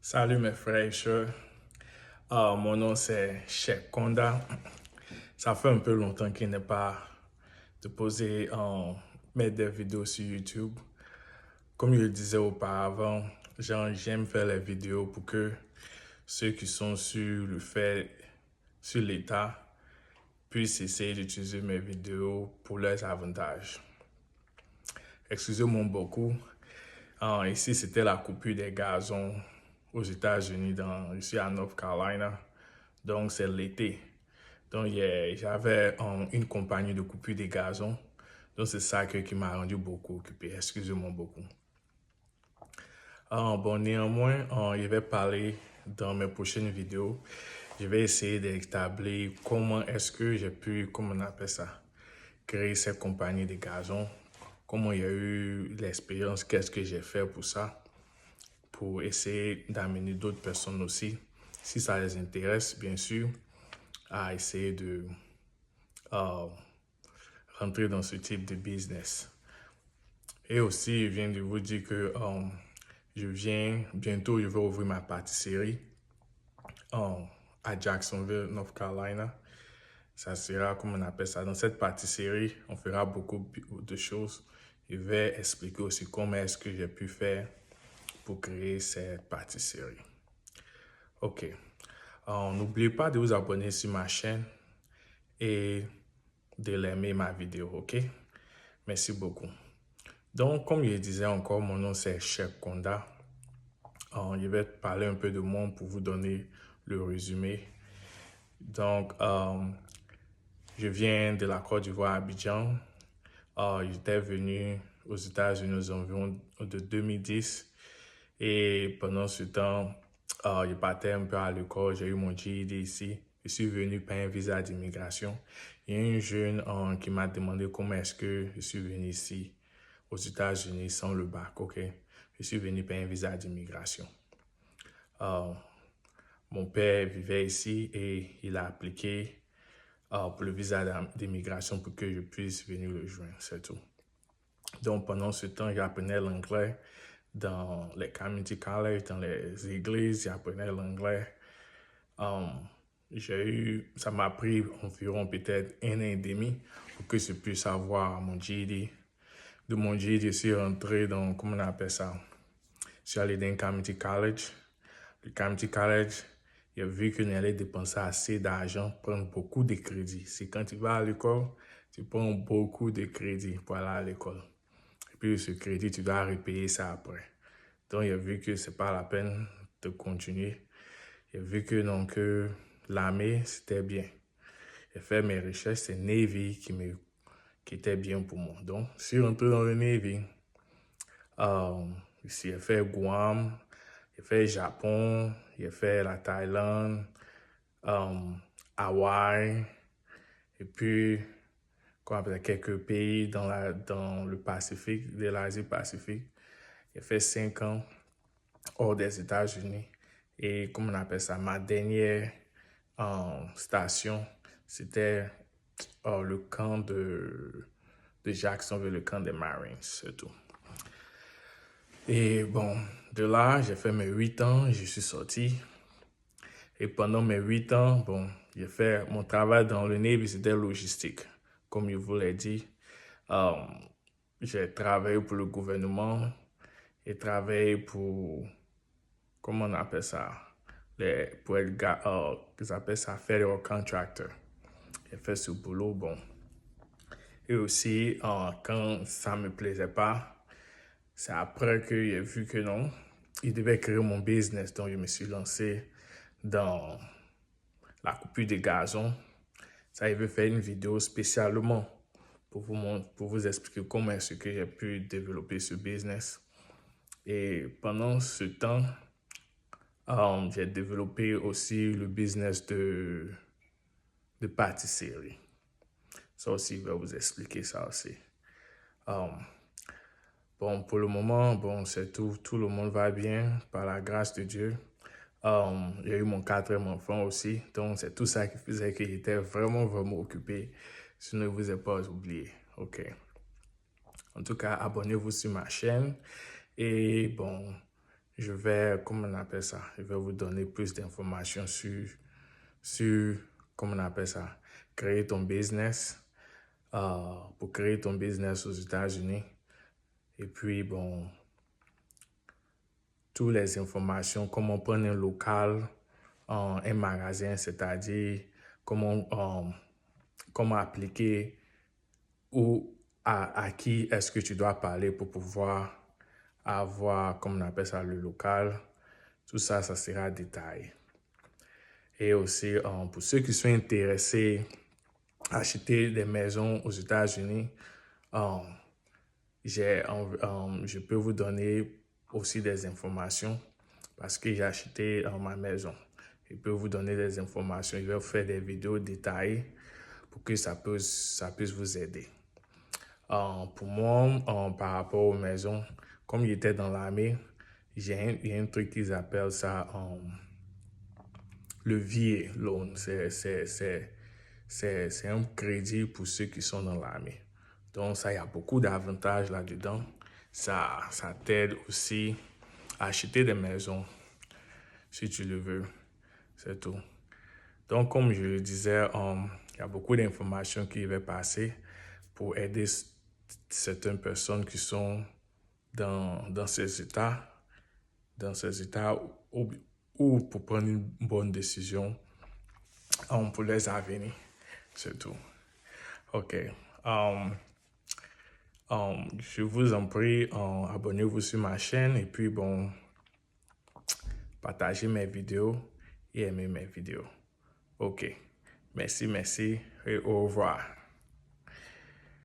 Salut mes frères et sœurs. Mon nom c'est Cheikh Konda. Ça fait un peu longtemps qu'il n'est pas de poser mettre des vidéos sur YouTube. Comme je le disais auparavant, j'aime faire les vidéos pour que ceux qui sont sur l'état puissent essayer d'utiliser mes vidéos pour leurs avantages. Excusez-moi beaucoup. Ici, c'était la coupure des gazons aux États-Unis, ici à North Carolina. Donc, c'est l'été. Donc, j'avais une compagnie de coupure des gazons. Donc, c'est ça qui m'a rendu beaucoup occupé. Excusez-moi beaucoup. Néanmoins, je vais parler dans mes prochaines vidéos. Je vais essayer d'établir comment est-ce que j'ai pu, comment on appelle ça, créer cette compagnie de gazon. Comment il y a eu l'expérience, qu'est-ce que j'ai fait pour ça, pour essayer d'amener d'autres personnes aussi, si ça les intéresse, bien sûr, à essayer de rentrer dans ce type de business. Et aussi, je viens de vous dire que bientôt, je vais ouvrir ma pâtisserie à Jacksonville, North Carolina. Ça sera, comme on appelle ça, dans cette pâtisserie, on fera beaucoup de choses. Je vais expliquer aussi comment est-ce que j'ai pu faire pour créer cette pâtisserie. OK. N'oubliez pas de vous abonner sur ma chaîne et de l'aimer ma vidéo, OK? Merci beaucoup. Donc, comme je disais encore, mon nom c'est Cheikh Konda. Je vais parler un peu de moi pour vous donner le résumé. Donc, je viens de la Côte d'Ivoire, Abidjan. J'étais venu aux États-Unis aux environs de 2010. Et pendant ce temps, je partais un peu à l'école. J'ai eu mon GED ici. Je suis venu par un visa d'immigration. Il y a un jeune qui m'a demandé comment est-ce que je suis venu ici aux États-Unis sans le bac, OK? Je suis venu par un visa d'immigration. Mon père vivait ici et il a appliqué pour le visa d'immigration pour que je puisse venir le joindre, c'est tout. Donc, pendant ce temps, j'apprenais l'anglais dans les community college, dans les églises, j'apprenais l'anglais. Ça m'a pris environ peut-être 1 an et demi pour que je puisse avoir mon GED. De mon GED, je suis rentré dans, comment on appelle ça? Je suis allé dans un community college. Le community college, j'ai vu qu'on allait dépenser assez d'argent, prendre beaucoup de crédits. C'est quand tu vas à l'école, tu prends beaucoup de crédits pour aller à l'école. Et puis ce crédit, tu dois repayer ça après. Donc, j'ai vu que c'est pas la peine de continuer. J'ai vu que non, que l'armée, c'était bien. J'ai fait mes recherches, c'est Navy qui était bien pour moi. Donc, je suis rentré dans le Navy. Ici, j'ai fait Guam, j'ai fait Japon, j'ai fait la Thaïlande, Hawaï, et puis quelques pays dans le Pacifique, de l'Asie Pacifique. J'ai fait 5 ans hors des États-Unis. Et comme on appelle ça, ma dernière station, c'était le camp de Jacksonville, le camp des Marines, c'est tout. Et bon, de là, j'ai fait mes 8 ans, je suis sorti. Et pendant mes 8 ans, bon, j'ai fait mon travail dans le Navy, c'était logistique. Comme je vous l'ai dit, j'ai travaillé pour le gouvernement et travaillé pour, comment on appelle ça, pour être, ils appellent ça federal contractor. J'ai fait ce boulot, bon. Et aussi, quand ça ne me plaisait pas, c'est après que j'ai vu que non, il devait créer mon business. Donc, je me suis lancé dans la coupure de gazon. Ça, je vais faire une vidéo spécialement pour vous expliquer comment est-ce que j'ai pu développer ce business. Et pendant ce temps, j'ai développé aussi le business de pâtisserie. Ça aussi, je vais vous expliquer ça aussi. Bon, pour le moment, bon, c'est tout. Tout le monde va bien, par la grâce de Dieu. J'ai eu mon 4e enfant aussi. Donc, c'est tout ça qui faisait que j'étais vraiment, vraiment occupé. Je ne vous ai pas oublié. OK. En tout cas, abonnez-vous sur ma chaîne. Et bon, je vais, comment on appelle ça, je vais vous donner plus d'informations sur, comment on appelle ça, créer ton business, pour créer ton business aux États-Unis. Et puis, bon, toutes les informations, comment prendre un local, un magasin, c'est-à-dire comment appliquer ou à qui est-ce que tu dois parler pour pouvoir avoir, comme on appelle ça, le local. Tout ça, ça sera détaillé. Et aussi, pour ceux qui sont intéressés à acheter des maisons aux États-Unis, je peux vous donner aussi des informations parce que j'ai acheté ma maison. Je peux vous donner des informations. Je vais vous faire des vidéos détaillées pour que ça puisse vous aider. Pour moi, par rapport aux maisons, comme j'étais dans l'armée, il y a un truc qu'ils appellent ça le VA loan. C'est un crédit pour ceux qui sont dans l'armée. Donc, ça, il y a beaucoup d'avantages là-dedans. Ça t'aide aussi à acheter des maisons si tu le veux. C'est tout. Donc, comme je le disais, il y a beaucoup d'informations qui vont passer pour aider certaines personnes qui sont dans ces états ou pour prendre une bonne décision pour les avenirs. C'est tout. OK. Je vous en prie, abonnez-vous sur ma chaîne et puis bon, partagez mes vidéos et aimez mes vidéos. OK. Merci et au revoir.